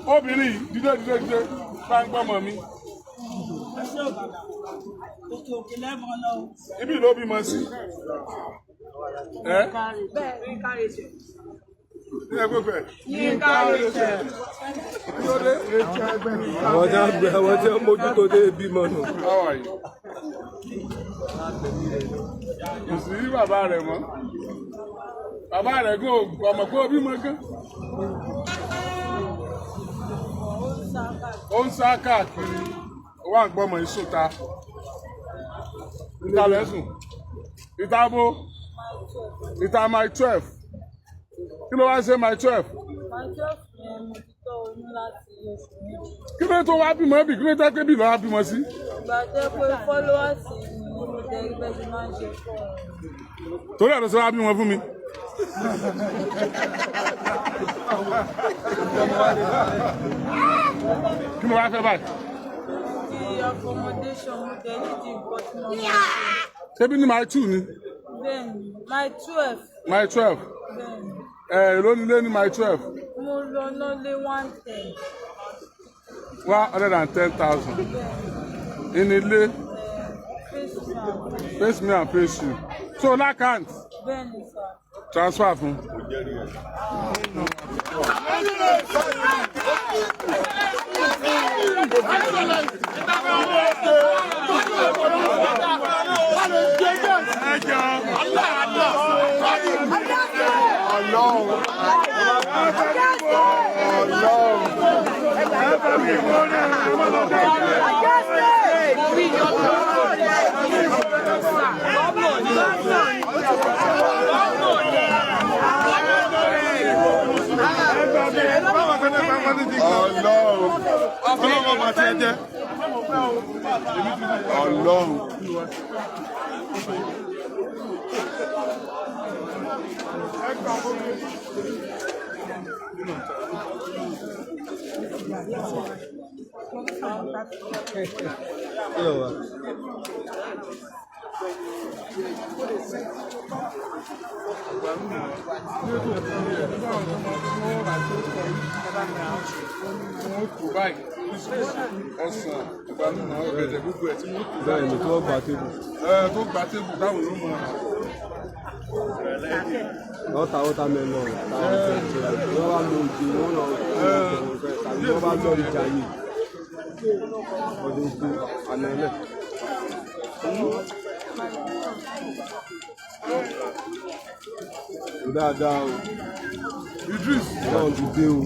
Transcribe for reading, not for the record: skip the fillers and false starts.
Obìnrin dídé bá ń gbọ́mọ mi. Ibi ló bímọ sí. Àwọn tí wọ́n mójútó dé bímọ nù. Kò sí bàbá rẹ̀ mọ́. Bàbá rẹ̀ kò ọmọ kó bímọ gan. Ó ń sá káàkiri. Ó wà ń gbọ́mọ ìṣòta. Ìta lẹ́sùn. Ìta bó. Ìta my 12. Kí ló wá ṣe my 12? My 12 ni mo ti tọ́ oyún láti oṣù méjì. Kí ló tó wá bímọ bí? Kí ló tẹ́ pé bí lọ́wọ́ bímọ sí? Ìgbà tẹ́ pé followers ni mo tẹ́ ibẹ̀ ti máa ń ṣe fún ọ. Torí ẹ̀ ló ṣe wá bímọ fún mi. Kí ló wá fẹ́ báyìí? Di accommodation mo tẹ́ ní di nǹkan tí mo máa ń ṣe. Ṣébí ní my 2 ni? Bẹ́ẹ̀ni, my 12. My 12. Bẹ́ẹ̀ni. Èló nílé ní my 12? Mo lọ náà lé 110. 110,000. In ilé. Face me and face you. So l'account. Bẹ́ẹ̀ni sà. Transfer fún. Bẹ́ẹ̀ni tó gba tébù. Tó gba tébù táwọn ló mọ̀ ọ́. Lọ́ta ọ̀tá mẹ́lọ̀ táwọn tẹ̀lé wọ́n wá lo ìdí wọn lọ tàbí wọ́n bá lọ ìjà yìí. Ọdún ìgbé ànẹ́lẹ̀. Dáadáa o. Idris. Náà ti dé o.